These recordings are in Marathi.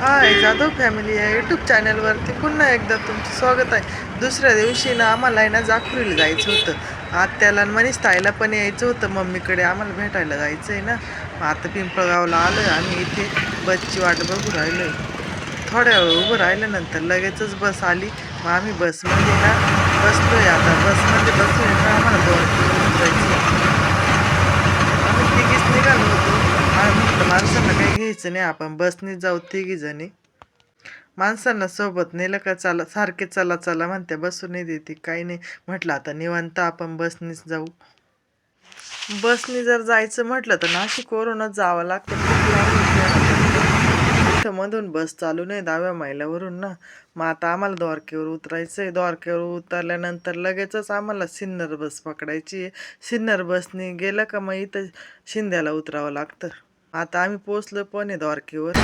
हाय जाधव फॅमिली या यूट्यूब चॅनलवरती पुन्हा एकदा तुमचं स्वागत आहे. दुसऱ्या दिवशी ना आम्हाला आहे ना जाखुरीला जायचं होतं. आत्याला आणि मनीष ताईला पण यायचं होतं मम्मीकडे. आम्हाला भेटायला जायचं आहे ना. मग आता पिंपळगावला आलो आहे आम्ही. इथे बसची वाट बघू राहिलो आहे. थोड्या वेळ उभं राहिल्यानंतर लगेचच बस आली. मग आम्ही बसमध्ये ना बसलो आहे. आता बसमध्ये बसलो आहे ना आम्हाला 2 किलोमीटर जायचं. आम्ही तिघीच निघालो होतो. म्हटलं माणसांना काही घ्यायचं नाही, आपण बसने जाऊ 3घी जणी. माणसांना सोबत नेलं का चला सारखे चला चला म्हणते, बसू नाही देते काही नाही. म्हटलं आता निवांत आपण बसनीच जाऊ. बसने जर जायचं म्हटलं तर नाशिकवरूनच जावं लागतं. खूप लांब आहे. इथं मधून बस चालू नाही 10व्या मैलावरून ना. मग आता आम्हाला द्वारकेवर उतरायचं आहे. द्वारकेवर उतरल्यानंतर लगेचच आम्हाला सिन्नर बस पकडायची आहे. सिन्नर बसने गेलं का मग इथं शिंद्याला उतरावं लागतं. आता आम्ही पोचलो पण आहे द्वारकेवर.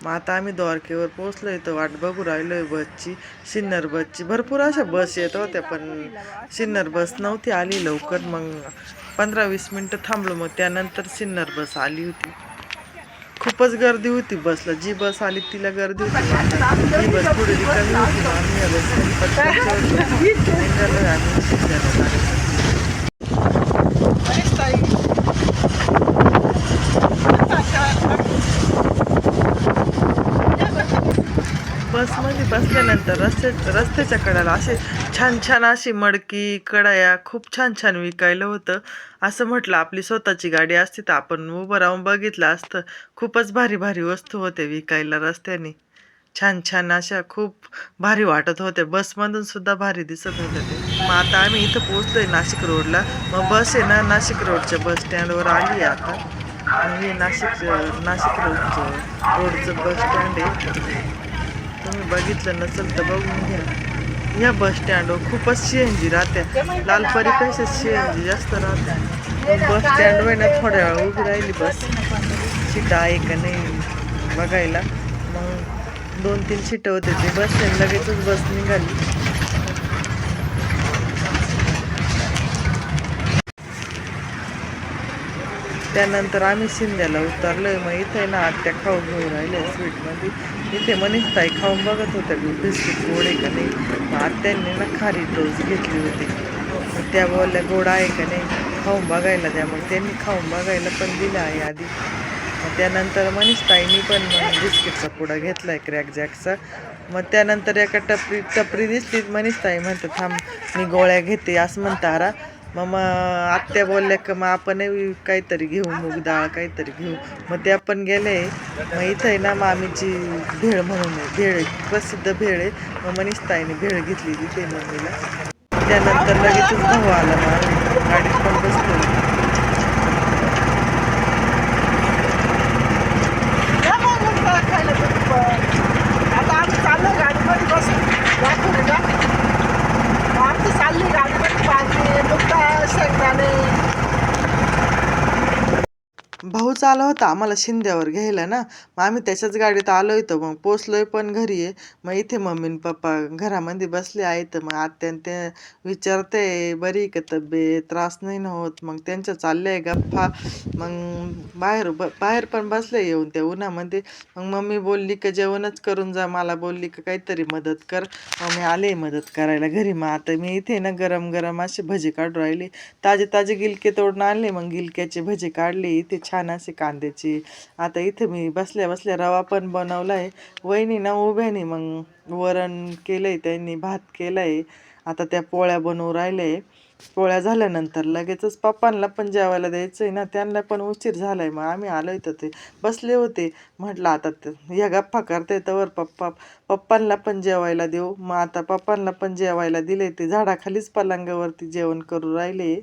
मग आता आम्ही द्वारकेवर पोचलो इथं वाट बघू राहिलो आहे बसची, सिन्नर बसची. भरपूर अशा बस येत होत्या पण सिन्नर बस नव्हती आली लवकर. मग 15-20 मिनटं थांबलो. मग त्यानंतर सिन्नर बस आली होती. खूपच गर्दी होती बसला. जी बस आली तिला गर्दी होती. ही बस थोडी रिकामी होती. मग आम्ही या बसमध्ये पटकन चढलो. निघालो आम्ही शिंद्याला जाण्यासाठी. बसमध्ये बसल्यानंतर रस्त्याच्या कडेला असे छान छान अशी मडकी कढया खूप छान छान विकायला होतं. असं म्हटलं आपली स्वतःची गाडी असती तर आपण उभं राहून बघितलं असतं. खूपच भारी भारी वस्तू होते विकायला रस्त्याने. छान छान अशा खूप भारी वाटत होते. बसमधून सुद्धा भारी दिसत होते ते. मग आता आम्ही इथं पोहोचलोय नाशिक रोडला. मग बस आहे ना नाशिक रोडच्या बस स्टँडवर आली आहे आता. हे नाशिक रोडचं बस स्टँड आहे. तुम्ही बघितलं नसेल तर बघून घ्या. या बस स्टँडवर खूपच CNG राहत्या. लालपरीपेक्षा CNG जास्त राहत्या. बस स्टँडवर ना थोड्या वेळ उभी राहिली बस. सीट आहे का नाही बघायला. मग 2-3 सीटं होते ते बस लगेचच बस निघाली. त्यानंतर आम्ही शिंद्याला उतरलोय. मग इथे ना आत्या खाऊ घेऊन राहिले स्वीटमध्ये. इथे मनीष ताई खाऊन बघत होत्या बिस्किट गोड आहे का नाही. मग आत्यांनी ना खारी टोस्ट घेतली होती. मग त्या बोलल्या गोड आहे का नाही खाऊन बघायला द्या. मग त्यांनी खाऊन बघायला पण दिलं आहे आधी. मग त्यानंतर मनीष ताईंनी पण बिस्किटचा पुडा घेतला आहे क्रॅक जॅकचा. मग त्यानंतर एका टपरी दिसली. मनीष ताई म्हणतात थांब मी गोळ्या घेते असं म्हणता. मग आत्या बोलल्या का मग आपण काहीतरी घेऊ, मूग डाळ काहीतरी घेऊ. मग ते आपण गेले. मग इथं आहे ना मामीची भेळ म्हणून आहे. भेळ प्रसिद्ध भेळ आहे. मग मनीष ताईने भेळ घेतली तिथे मम्मीला. त्यानंतर लगेचच भाऊ आला. मग गाडीत पण बसलो. आता आम्ही चाललो गाडीमध्ये बसून आमची चालली गाडीमध्ये भाजी मुद्दा शेंगदाणे. भाऊ आला होता आम्हाला शिंद्यावर घ्यायला ना. मग आम्ही त्याच्याच गाडीत आलो होतो. मग पोचलोय पण घरी आहे. मग इथे मम्मी आणि पप्पा घरामध्ये बसले आहेत. मग आत्यान ते विचारते बरी का तब्येत, त्रास नाही ना होत. मग त्यांच्या चालल्या गप्पा. मग बाहेर पण बसले येऊन त्या उन्हामध्ये. मग मम्मी बोलली का जेवणच करून जा. मला बोलली का काहीतरी मदत कर. मग मी आले मदत करायला घरी. मग आता मी इथे ना गरम गरम असे भजे काढून राहिले. ताजे ताजे गिलके तोडून आणले. मग गिलक्याचे भजे काढले इथे छान असे कांद्याचे. आता इथे मी बसल्या बसल्या रवा पण बनवलाय. वहिनी ना उभ्याने मग वरण केलंय त्यांनी, भात केलाय. आता त्या पोळ्या बनवू राहिले. पोळ्या झाल्यानंतर लगेचच पप्पांना पण जेवायला द्यायचंय ना. त्यांना पण उशीर झालाय. मग आम्ही आलोय तर ते बसले होते. म्हटलं आता या गप्पा करते तवर पप्पांना पण जेवायला देऊ. मग आता पप्पांना पण जेवायला दिले. ते झाडाखालीच पलंगावरती जेवण करू राहिले.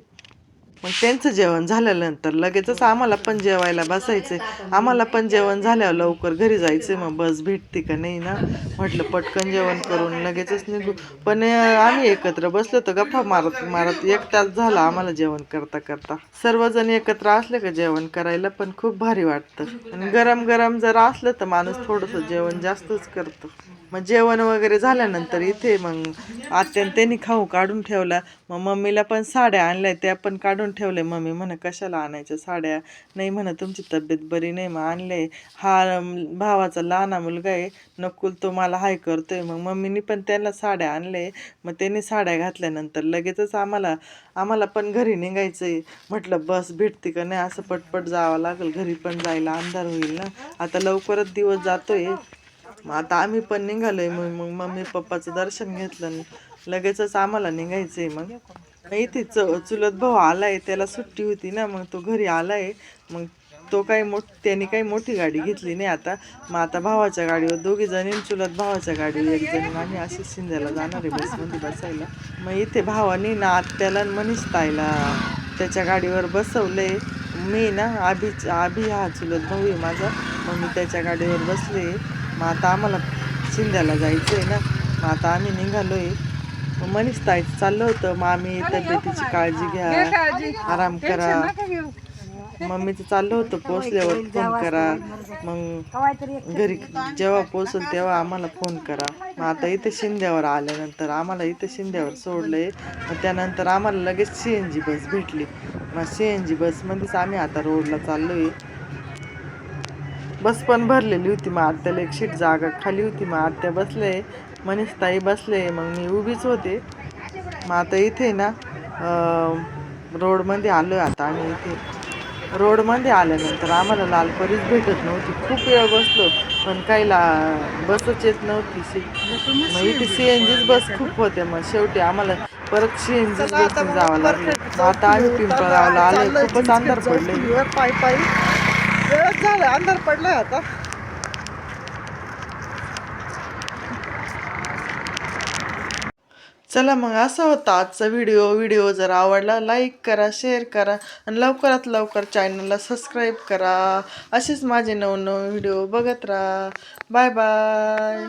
मग त्यांचं जेवण झाल्यानंतर लगेचच आम्हाला पण जेवायला बसायचंय. आम्हाला पण जेवण झाल्यावर लवकर घरी जायचंय. मग बस भेटते का नाही ना. म्हटलं पटकन जेवण करून लगेचच निघू. पण आम्ही एकत्र बसलो तर गप्पा मारत मारत 1 तास झाला आम्हाला जेवण करता करता. सर्वजण एकत्र असले का जेवण करायला पण खूप भारी वाटतं. आणि गरम गरम जर असलं तर माणूस थोडंसं जेवण जास्तच करतं. मग जेवण वगैरे झाल्यानंतर इथे मग आत्याने त्यांनी खाऊ काढून ठेवला. मग मम्मीला पण साड्या आणल्या, त्या पण काढून ठेवल्या. मम्मी म्हणा कशाला आणायच्या साड्या, नाही म्हणा तुमची तब्येत बरी नाही मग आणले. हा भावाचा लहाना मुलगा आहे नकुल, तो मला हाय करतोय. मग मम्मीनी पण त्यांना साड्या आणले. मग त्यांनी साड्या घातल्यानंतर लगेचच आम्हाला पण घरी निघायचंय. म्हटलं बस भेटते का नाही, असं पटपट जावं लागेल, घरी पण जायला अंधार होईल ना. आता लवकरच दिवस जातोय. मग आता आम्ही पण निघालोय. मग मम्मी पप्पाचं दर्शन घेतलं, लगेचच आम्हाला निघायचंय. मग इथे चुलत भाऊ आलाय, त्याला सुट्टी होती ना, मग तो घरी आलाय. मग तो त्यांनी काही मोठी गाडी घेतली नाही आता. मग आता भावाच्या गाडीवर दोघी जणी, चुलत भावाच्या गाडीवर एक जण, आम्ही अशी शिंद्याला जाणार आहे बसमध्ये बसायला. मग इथे भावानी ना आत्याला मनीष ताईला त्याच्या गाडीवर बसवलंय. मी ना आभी हा चुलत भाऊ आहे माझा, मग मी त्याच्या गाडीवर बसले. मग आता आम्हाला शिंद्याला जायचं आहे ना, मग आता आम्ही निघालोय. मग मनीष ताईचं चाललं होतं, मामी तब्येतीची काळजी घ्या, आराम करा. मम्मीचं चाललं होतं पोचल्यावर फोन करा, मग घरी जेव्हा पोचल तेव्हा आम्हाला फोन करा. मग आता इथे शिंद्यावर आल्यानंतर आम्हाला इथे शिंद्यावर सोडलंय. मग त्यानंतर आम्हाला लगेच CNG बस भेटली. मग CNG बसमध्येच आम्ही आता रोडला चाललोय. बस पण भरलेली होती. मग आत्याला एक शीट जागा खाली होती, मग आत्या बसले, मनीष ताई बसले, मग मी उभीच होते. मग आता इथे ना रोडमध्ये आलोय. आता आम्ही इथे रोडमध्ये आल्यानंतर आम्हाला लालपरीच भेटत नव्हती. खूप वेळ बसलो पण काही बसच येत नव्हती सीट. मग इथे CNGच बस खूप होत्या. मग शेवटी आम्हाला परत CNGच बसने जावं लागलं. मग आता आम्ही पिंपळगावला आलोय. खूपच अंधार पडले, पायी पायी वेळच झाला, अंधार पडलाय आता. चला मग असा होता आजचा व्हिडिओ जर आवडला लाईक करा, शेअर करा आणि लवकरात लवकर चॅनलला सबस्क्राईब करा. असेच माझे नवनवीन व्हिडिओ बघत राहा. Bye bye.